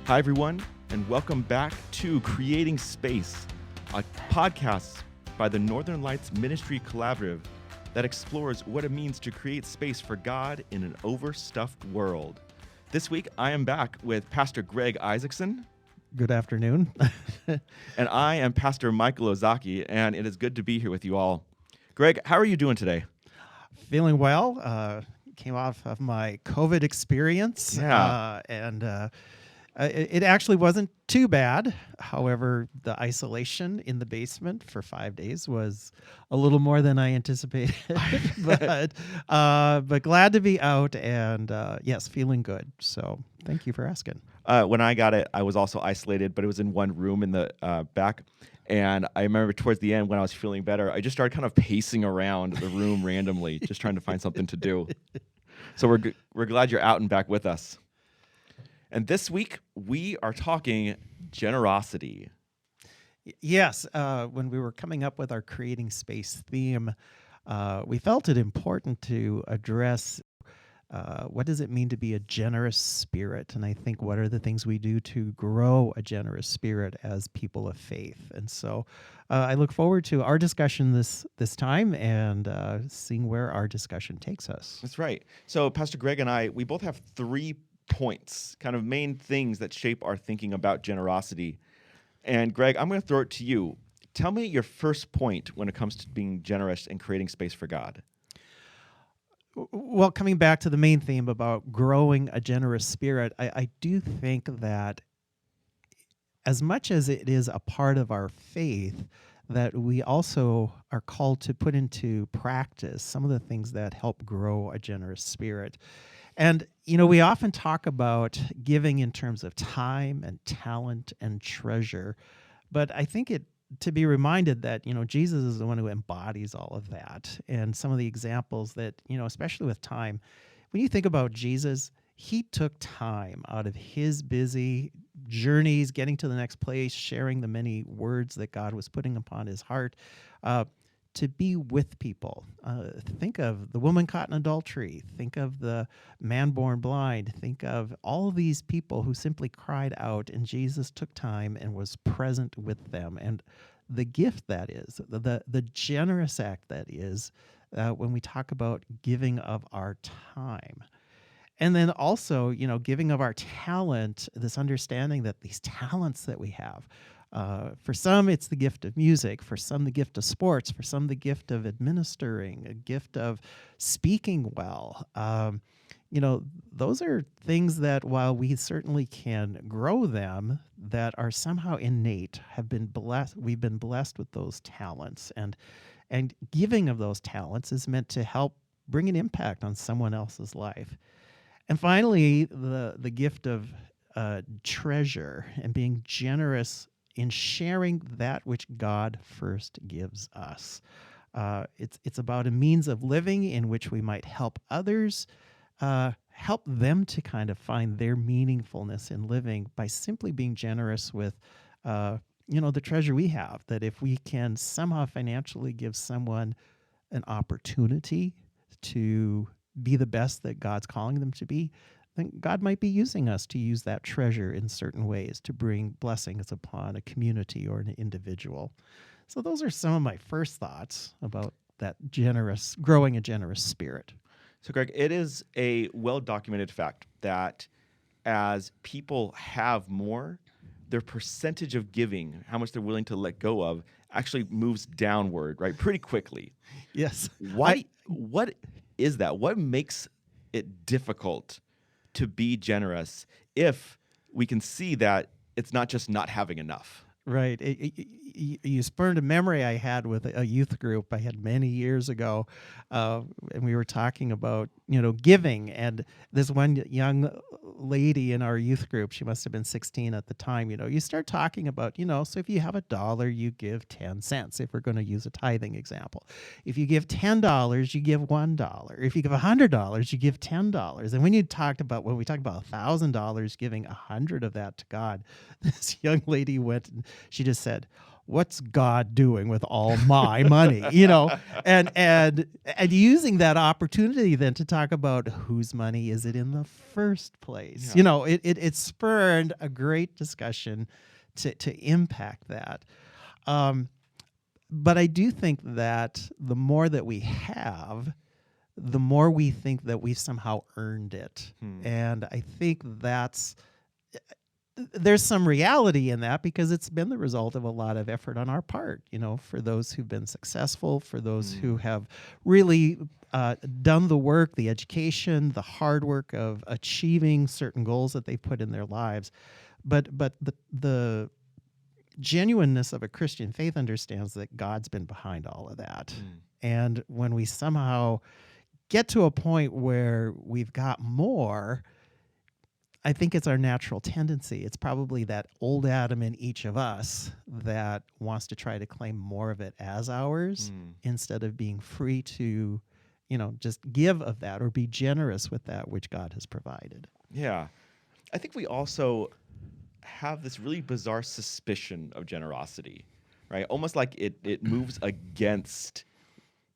Hi, everyone, and welcome back to Creating Space, a podcast by the Northern Lights Ministry Collaborative that explores what it means to create space for God in an overstuffed world. This week, I am back with Pastor Greg Isaacson. Good afternoon. And I am Pastor Michael Ozaki, and it is good to be here with you all. Greg, how are you doing today? Feeling well. Came off of my COVID experience. Yeah. It actually wasn't too bad. However, the isolation in the basement for 5 days was a little more than I anticipated. but glad to be out and yes, feeling good. So thank you for asking. When I got it, I was also isolated, but it was in one room in the back. And I remember towards the end when I was feeling better, I just started kind of pacing around the room randomly, just trying to find something to do. So we're glad you're out and back with us. And this week, we are talking generosity. Yes, when we were coming up with our Creating Space theme, we felt it important to address what does it mean to be a generous spirit? And I think what are the things we do to grow a generous spirit as people of faith? And so I look forward to our discussion this time and seeing where our discussion takes us. That's right. So Pastor Greg and I, we both have 3 points, kind of main things that shape our thinking about generosity. And Greg, I'm going to throw it to you. Tell me your first point when it comes to being generous and creating space for God. Well, coming back to the main theme about growing a generous spirit, I do think that as much as it is a part of our faith, that we also are called to put into practice some of the things that help grow a generous spirit. And, you know, we often talk about giving in terms of time and talent and treasure, but I think to be reminded that, you know, Jesus is the one who embodies all of that. And some of the examples that, you know, especially with time, when you think about Jesus, he took time out of his busy journeys, getting to the next place, sharing the many words that God was putting upon his heart, to be with people. Think of the woman caught in adultery. Think of the man born blind. Think of all of these people who simply cried out, and Jesus took time and was present with them. And the gift that is, the generous act that is, when we talk about giving of our time. And then also, you know, giving of our talent, this understanding that these talents that we have, for some, it's the gift of music. For some, the gift of sports. For some, the gift of administering, a gift of speaking well. You know, those are things that while we certainly can grow them, that are somehow innate, have been blessed. We've been blessed with those talents. And giving of those talents is meant to help bring an impact on someone else's life. And finally, the gift of treasure and being generous in sharing that which God first gives us. It's about a means of living in which we might help others, help them to kind of find their meaningfulness in living by simply being generous with, you know, the treasure we have. That if we can somehow financially give someone an opportunity to be the best that God's calling them to be, then God might be using us to use that treasure in certain ways to bring blessings upon a community or an individual. So those are some of my first thoughts about that growing a generous spirit. So Greg, it is a well-documented fact that as people have more, their percentage of giving, how much they're willing to let go of, actually moves downward, right? Pretty quickly. Yes. What is that? What makes it difficult to be generous if we can see that it's not just not having enough? Right. You spurred a memory I had with a youth group I had many years ago, and we were talking about, you know, giving. And this one young lady in our youth group, she must have been 16 at the time, you know, you start talking about, you know, so if you have $1, you give 10 cents, if we're going to use a tithing example. If you give $10, you give $1. If you give $100, you give $10. And when we talked about $1,000, giving 100 of that to God, this young lady went and she just said, what's God doing with all my money? And using that opportunity then to talk about whose money is it in the first place. Yeah. It spurred a great discussion to impact that. But I do think that the more that we have, the more we think that we've somehow earned it. And I think there's some reality in that because it's been the result of a lot of effort on our part, for those who've been successful, for those who have really done the work, the education, the hard work of achieving certain goals that they put in their lives. But the genuineness of a Christian faith understands that God's been behind all of that. And when we somehow get to a point where we've got more, I think it's our natural tendency. It's probably that old Adam in each of us that wants to try to claim more of it as ours instead of being free to, just give of that or be generous with that which God has provided. Yeah. I think we also have this really bizarre suspicion of generosity, right? Almost like it moves against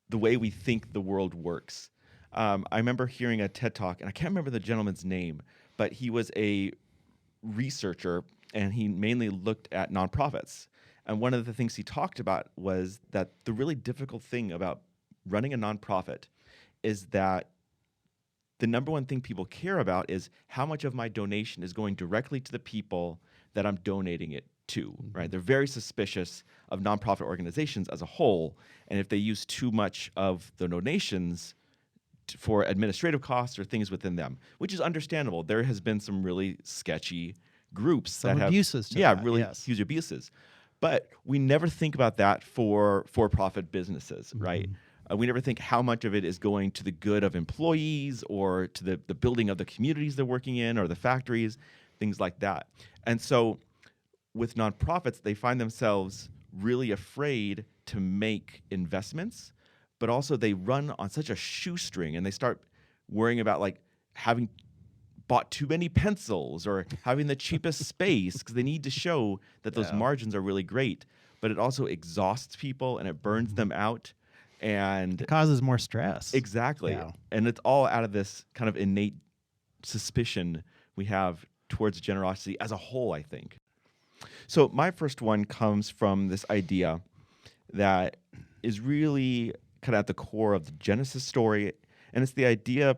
the way we think the world works. I remember hearing a TED Talk, and I can't remember the gentleman's name, but he was a researcher, and he mainly looked at nonprofits. And one of the things he talked about was that the really difficult thing about running a nonprofit is that the number one thing people care about is how much of my donation is going directly to the people that I'm donating it to, right? They're very suspicious of nonprofit organizations as a whole, and if they use too much of the donations for administrative costs or things within them, which is understandable. There has been some really sketchy groups Some that have abuses to that, really yes. huge abuses. But we never think about that for for-profit businesses, right? We never think how much of it is going to the good of employees or to the building of the communities they're working in or the factories, things like that. And so with nonprofits, they find themselves really afraid to make investments, but also they run on such a shoestring and they start worrying about like having bought too many pencils or having the cheapest space because they need to show that those margins are really great. But it also exhausts people and it burns them out. And it causes more stress. Exactly. Yeah. And it's all out of this kind of innate suspicion we have towards generosity as a whole, I think. So my first one comes from this idea that is really kind of at the core of the Genesis story. And it's the idea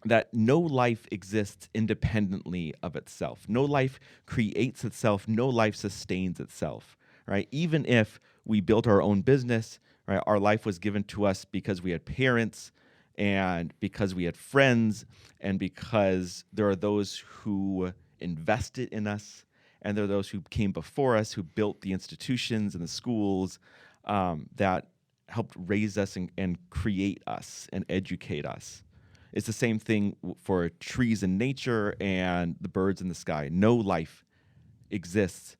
that no life exists independently of itself. No life creates itself. No life sustains itself, right? Even if we built our own business, right? Our life was given to us because we had parents and because we had friends and because there are those who invested in us and there are those who came before us who built the institutions and the schools that helped raise us and create us and educate us. It's the same thing for trees in nature and the birds in the sky. No life exists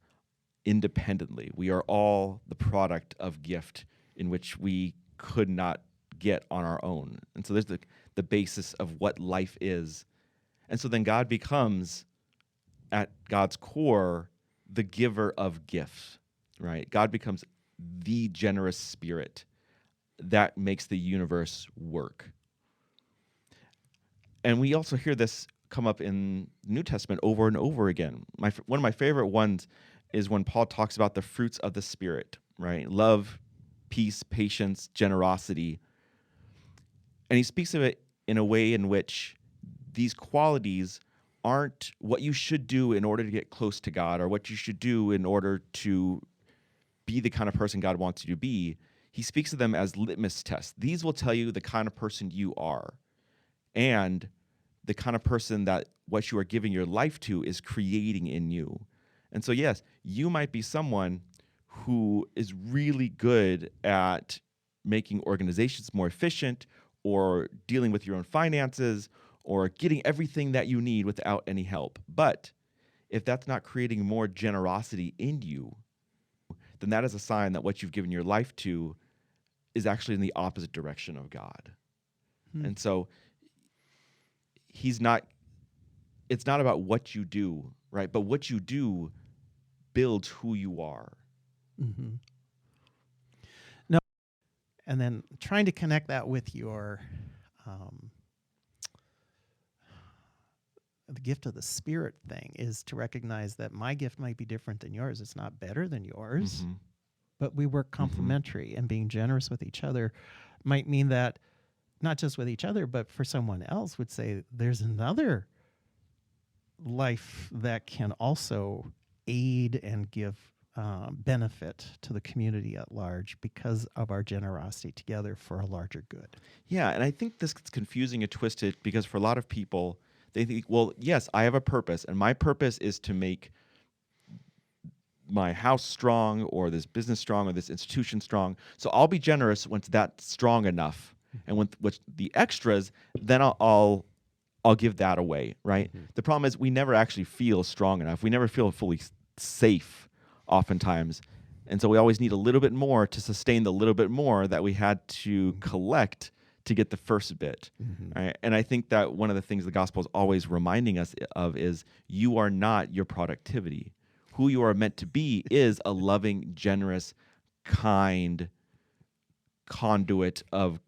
independently. We are all the product of gift in which we could not get on our own. And so there's the basis of what life is. And so then God becomes, at God's core, the giver of gifts, right? God becomes the generous spirit that makes the universe work. And we also hear this come up in the New Testament over and over again. One of my favorite ones is when Paul talks about the fruits of the Spirit, right? Love, peace, patience, generosity. And he speaks of it in a way in which these qualities aren't what you should do in order to get close to God or what you should do in order to be the kind of person God wants you to be. He speaks of them as litmus tests. These will tell you the kind of person you are and the kind of person that what you are giving your life to is creating in you. And so, yes, you might be someone who is really good at making organizations more efficient or dealing with your own finances or getting everything that you need without any help. But if that's not creating more generosity in you, then that is a sign that what you've given your life to is actually in the opposite direction of God. And so it's not about what you do, right? But what you do builds who you are. Mm-hmm. No, and then trying to connect that with your um, the gift of the Spirit thing is to recognize that my gift might be different than yours. It's not better than yours, Mm-hmm. but we work Mm-hmm. complementary, and being generous with each other might mean that not just with each other, but for someone else would say there's another life that can also aid and give benefit to the community at large because of our generosity together for a larger good. Yeah, and I think this gets confusing and twisted because for a lot of people, they think, well, yes, I have a purpose, and my purpose is to make my house strong or this business strong or this institution strong. So I'll be generous once that's strong enough. And when what's the extras, then I'll give that away, right? Mhm. The problem is we never actually feel strong enough. We never feel fully safe oftentimes. And so we always need a little bit more to sustain the little bit more that we had to collect to get the first bit. Mhm. Right? And I think that one of the things the gospel is always reminding us of is you are not your productivity. Who you are meant to be is a loving, generous, kind conduit of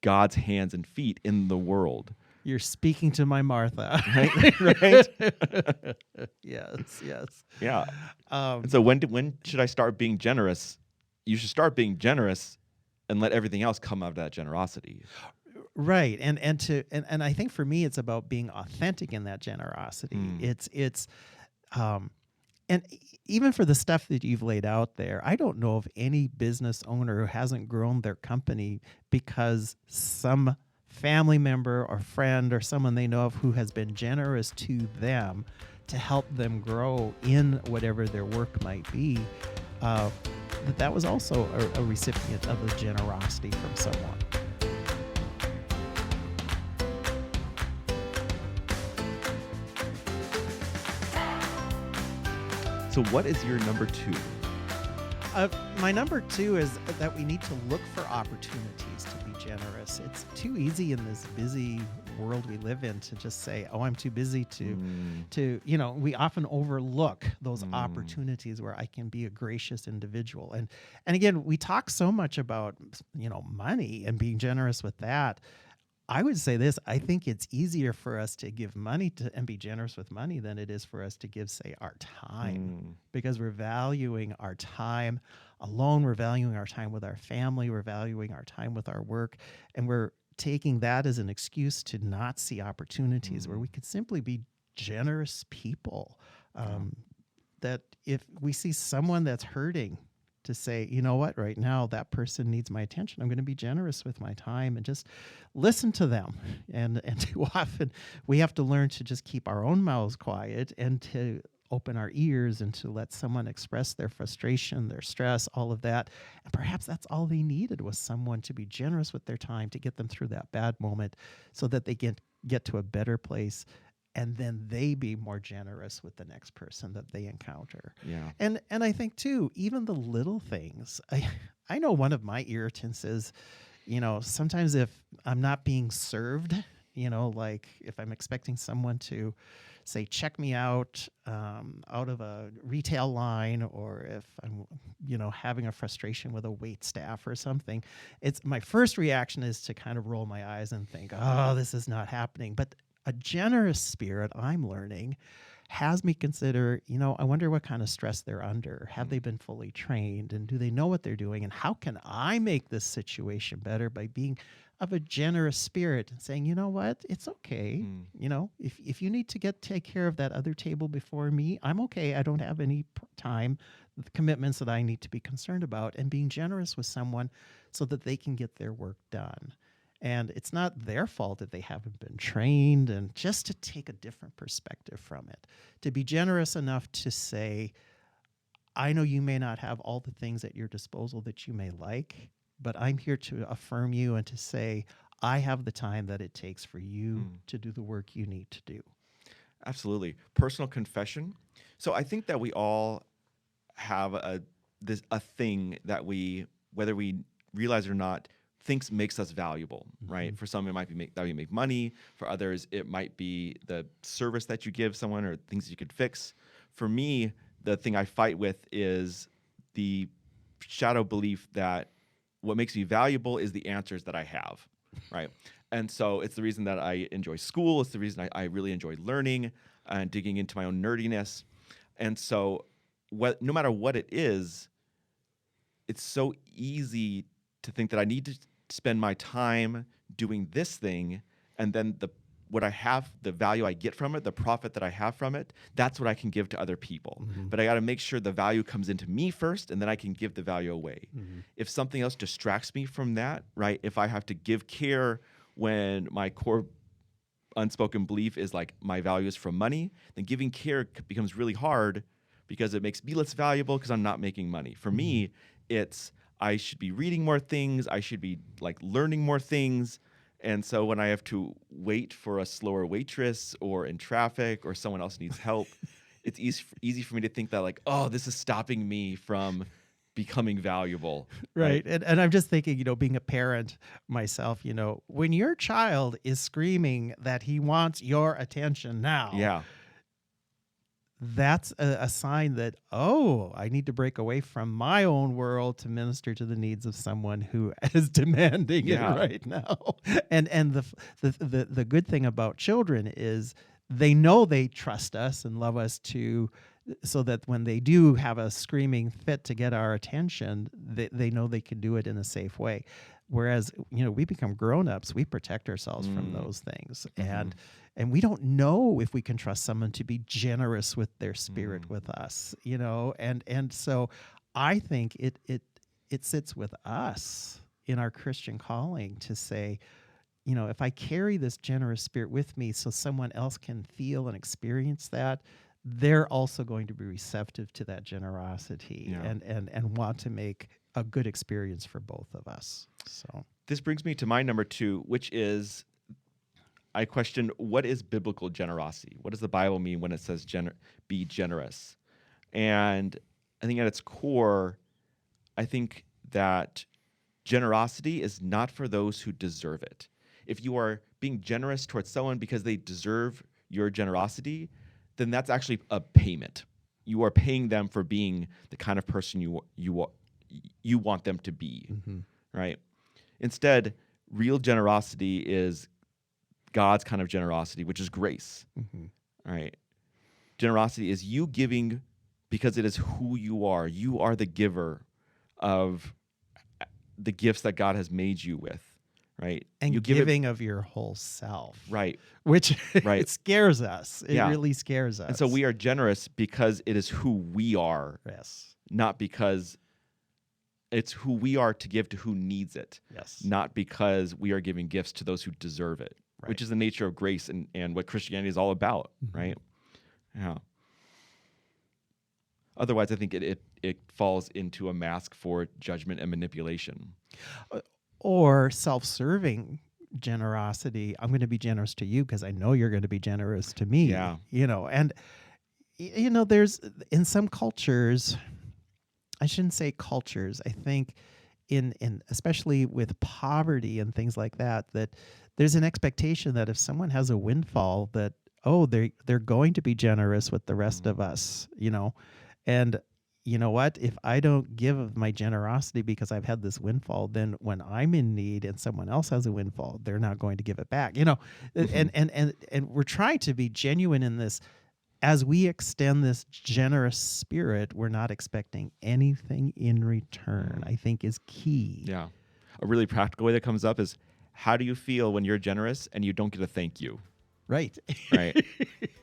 God's hands and feet in the world. You're speaking to my Martha. Right? Right? Yes, yes. Yeah. Um, And so when should I start being generous? You should start being generous and let everything else come out of that generosity. right. And I think for me it's about being authentic in that generosity. Mm. It's and even for the stuff that you've laid out there, I don't know of any business owner who hasn't grown their company because some family member or friend or someone they know of who has been generous to them to help them grow in whatever their work might be. That was also a recipient of the generosity from someone. So what is your number 2? My number 2 is that we need to look for opportunities to be generous. It's too easy in this busy world we live in to just say, "Oh, I'm too busy to." We often overlook those opportunities where I can be a gracious individual. And again, we talk so much about money and being generous with that. I would say this, I think it's easier for us to give money and be generous with money than it is for us to give, say, our time, because we're valuing our time alone. We're valuing our time with our family. We're valuing our time with our work. And we're taking that as an excuse to not see opportunities where we could simply be generous people. That if we see someone that's hurting, to say, you know what, right now that person needs my attention. I'm going to be generous with my time and just listen to them. And too often we have to learn to just keep our own mouths quiet and to open our ears and to let someone express their frustration, their stress, all of that. And perhaps that's all they needed was someone to be generous with their time to get them through that bad moment so that they get to a better place. And then they be more generous with the next person that they encounter. Yeah. And I think too, even the little things. I know one of my irritants is, sometimes if I'm not being served, like if I'm expecting someone to say check me out of a retail line, or if I'm having a frustration with a wait staff or something, it's my first reaction is to kind of roll my eyes and think, oh, this is not happening. But a generous spirit, I'm learning, has me consider, I wonder what kind of stress they're under. Have they been fully trained? And do they know what they're doing? And how can I make this situation better by being of a generous spirit and saying, you know what, it's okay. If you need to take care of that other table before me, I'm okay. I don't have any time, the commitments that I need to be concerned about, and being generous with someone so that they can get their work done. And it's not their fault that they haven't been trained, and just to take a different perspective from it, to be generous enough to say, I know you may not have all the things at your disposal that you may like, but I'm here to affirm you and to say, I have the time that it takes for you to do the work you need to do. Absolutely. Personal confession. So I think that we all have a thing that we, whether we realize it or not, thinks makes us valuable, right? For some, it might be that we make money. For others, it might be the service that you give someone or things you could fix. For me, the thing I fight with is the shadow belief that what makes me valuable is the answers that I have, right? And so it's the reason that I enjoy school. It's the reason I really enjoy learning and digging into my own nerdiness. And so no matter what it is, it's so easy to think that I need to spend my time doing this thing, and then what I have, the value I get from it, the profit that I have from it, that's what I can give to other people. Mm-hmm. But I got to make sure the value comes into me first, and then I can give the value away. Mm-hmm. If something else distracts me from that, right? If I have to give care when my core unspoken belief is like my value is from money, then giving care becomes really hard because it makes me less valuable because I'm not making money. For me, it's I should be reading more things. I should be like learning more things. And so when I have to wait for a slower waitress or in traffic or someone else needs help, it's easy for me to think that like, oh, this is stopping me from becoming valuable. Right. And I'm just thinking, being a parent myself, when your child is screaming that he wants your attention now, Yeah. that's a sign that, oh, I need to break away from my own world to minister to the needs of someone who is demanding it right now. And the good thing about children is they know they trust us and love us so that when they do have a screaming fit to get our attention, they know they can do it in a safe way. Whereas, we become grown-ups, we protect ourselves from those things. Mm-hmm. And we don't know if we can trust someone to be generous with their spirit with us, and so I think it sits with us in our Christian calling to say, if I carry this generous spirit with me so someone else can feel and experience that, they're also going to be receptive to that generosity and want to make a good experience for both of us. So this brings me to my number 2, which is I question, what is biblical generosity? What does the Bible mean when it says be generous? And I think at its core, I think that generosity is not for those who deserve it. If you are being generous towards someone because they deserve your generosity, then that's actually a payment. You are paying them for being the kind of person you want them to be, right? Instead, real generosity is God's kind of generosity, which is grace, right? Generosity is you giving because it is who you are. You are the giver of the gifts that God has made you with, right? And you giving of your whole self. Right. Which it scares us. It really scares us. And so we are generous because it is who we are. Yes. Not because it's who we are to give to who needs it. Yes. Not because we are giving gifts to those who deserve it. Right. Which is the nature of grace and what Christianity is all about, right? Yeah. Otherwise, I think it falls into a mask for judgment and manipulation. Or self-serving generosity. I'm going to be generous to you because I know you're going to be generous to me. Yeah. And there's in some cultures, I shouldn't say cultures, I think in especially with poverty and things like that there's an expectation that if someone has a windfall that, oh, they're going to be generous with the rest of us, and you know what? If I don't give of my generosity because I've had this windfall, then when I'm in need and someone else has a windfall, they're not going to give it back. And we're trying to be genuine in this. As we extend this generous spirit, we're not expecting anything in return, I think is key. Yeah. A really practical way that comes up is, how do you feel when you're generous and you don't get a thank you? Right. Right.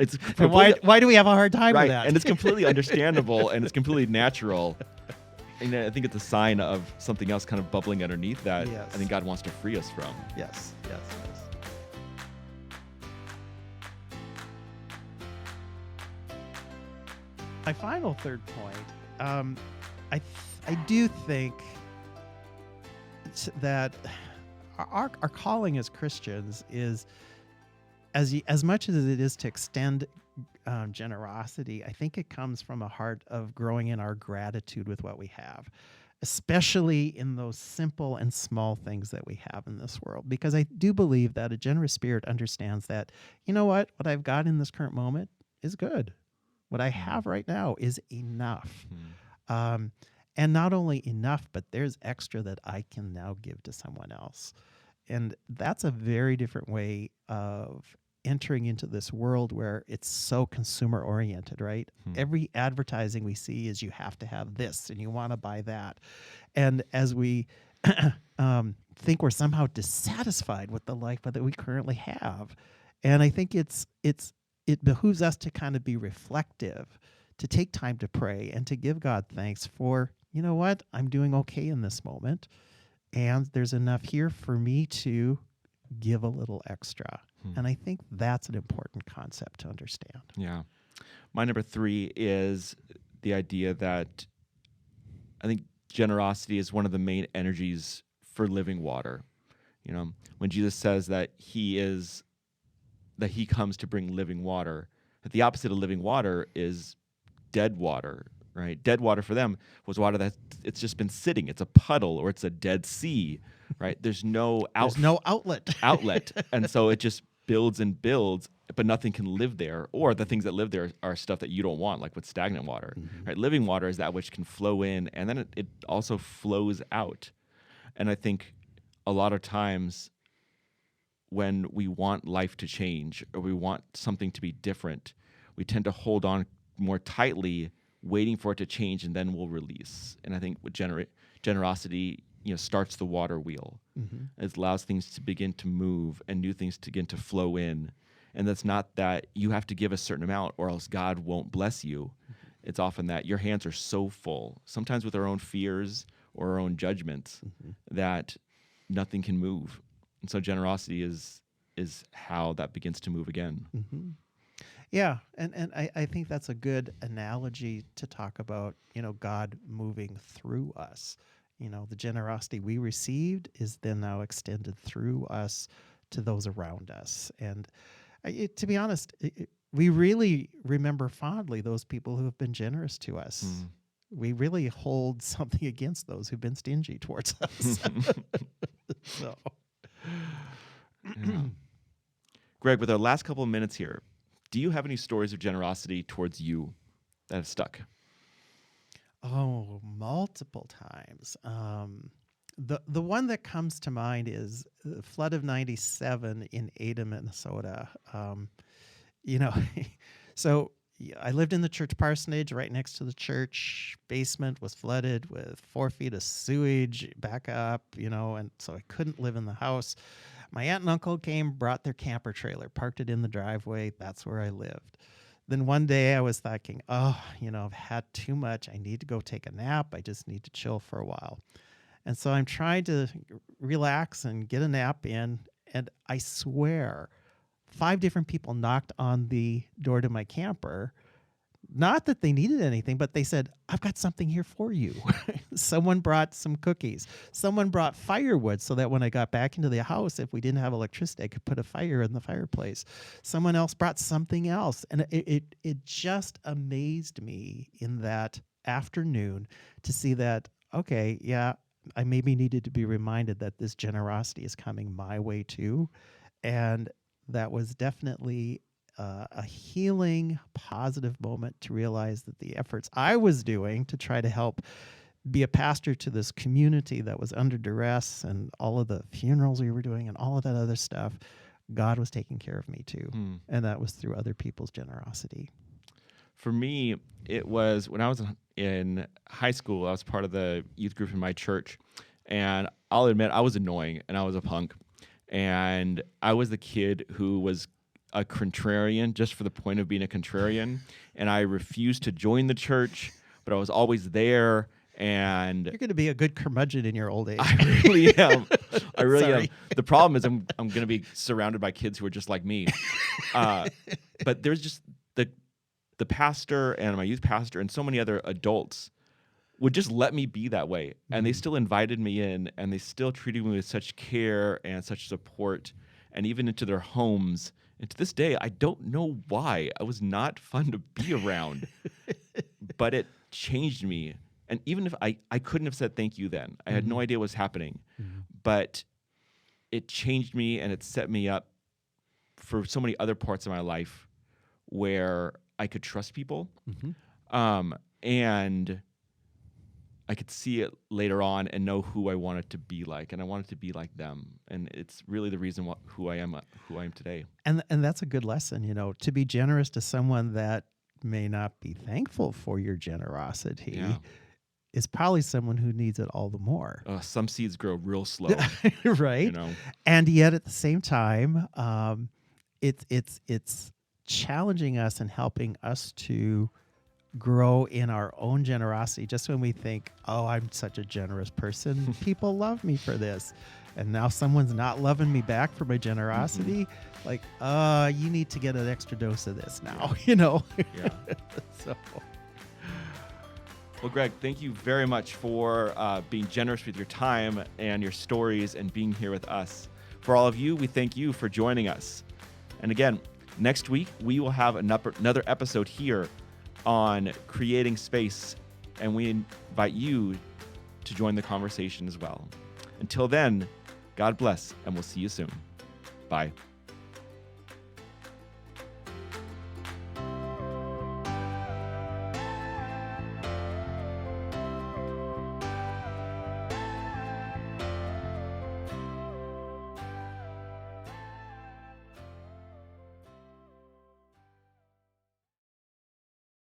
It's and why do we have a hard time with that? And it's completely understandable and it's completely natural. And I think it's a sign of something else kind of bubbling underneath that I think God wants to free us from. Yes. My final third point, I do think that our calling as Christians is, as much as it is to extend generosity, I think it comes from a heart of growing in our gratitude with what we have, especially in those simple and small things that we have in this world. Because I do believe that a generous spirit understands that, what I've got in this current moment is good. What I have right now is enough. And not only enough, but there's extra that I can now give to someone else. And that's a very different way of entering into this world where it's so consumer oriented, right? Every advertising we see is you have to have this and you want to buy that. And as we think we're somehow dissatisfied with the life that we currently have, and I think it behooves us to kind of be reflective, to take time to pray and to give God thanks for, you know what, I'm doing okay in this moment, and there's enough here for me to give a little extra. And I think that's an important concept to understand. Yeah. My number 3 is the idea that I think generosity is one of the main energies for living water. You know, when Jesus says that he comes to bring living water, that the opposite of living water is dead water, right? Dead water for them was water that it's just been sitting. It's a puddle or it's a dead sea, right? There's no outlet. And so it just builds and builds, but nothing can live there. Or the things that live there are stuff that you don't want, like with stagnant water, right? Living water is that which can flow in, and then it also flows out. And I think a lot of times when we want life to change or we want something to be different, we tend to hold on more tightly, waiting for it to change, and then we'll release. And I think with generosity, starts the water wheel. It allows things to begin to move and new things to begin to flow in. And that's not that you have to give a certain amount or else God won't bless you. It's often that your hands are so full, sometimes with our own fears or our own judgments, that nothing can move. And so generosity is how that begins to move again. Yeah, and I think that's a good analogy to talk about, God moving through us. The generosity we received is then now extended through us to those around us. And to be honest, we really remember fondly those people who have been generous to us. We really hold something against those who've been stingy towards us. So, Yeah. Greg, with our last couple of minutes here, do you have any stories of generosity towards you that have stuck? Oh, multiple times. The one that comes to mind is the flood of '97 in Ada, Minnesota. So I lived in the church parsonage right next to the church. Basement was flooded with 4 feet of sewage back up, and so I couldn't live in the house. My aunt and uncle came, brought their camper trailer, parked it in the driveway. That's where I lived. Then one day I was thinking, I've had too much. I need to go take a nap. I just need to chill for a while. And so I'm trying to relax and get a nap in. And I swear, 5 different people knocked on the door to my camper. Not that they needed anything, but they said, I've got something here for you. Someone brought some cookies. Someone brought firewood so that when I got back into the house, if we didn't have electricity, I could put a fire in the fireplace. Someone else brought something else. And it just amazed me in that afternoon to see that, okay, yeah, I maybe needed to be reminded that this generosity is coming my way too. And that was definitely a healing, positive moment to realize that the efforts I was doing to try to help be a pastor to this community that was under duress and all of the funerals we were doing and all of that other stuff, God was taking care of me too. And that was through other people's generosity. For me, it was when I was in high school, I was part of the youth group in my church. And I'll admit, I was annoying and I was a punk. And I was the kid who was a contrarian just for the point of being a contrarian. And I refused to join the church, but I was always there. And you're going to be a good curmudgeon in your old age. I really am. I really am. The problem is I'm going to be surrounded by kids who are just like me. But there's just the pastor and my youth pastor and so many other adults would just let me be that way. And they still invited me in, and they still treated me with such care and such support, and even into their homes. And to this day, I don't know why. I was not fun to be around, but it changed me. And even if I couldn't have said thank you then, I had no idea what was happening, but it changed me and it set me up for so many other parts of my life where I could trust people. And I could see it later on and know who I wanted to be like, and I wanted to be like them. And it's really the reason who I am today. And that's a good lesson, to be generous to someone that may not be thankful for your generosity Yeah. is probably someone who needs it all the more. Some seeds grow real slow, Right. And yet at the same time, it's challenging us and helping us to grow in our own generosity. Just when we think, oh, I'm such a generous person, people love me for this, and now someone's not loving me back for my generosity, like, you need to get an extra dose of this now. Yeah. So Well, Greg, thank you very much for being generous with your time and your stories and being here with us. For all of you, we thank you for joining us. And again, next week, we will have another episode here on creating space, and we invite you to join the conversation as well. Until then, God bless, and we'll see you soon. Bye.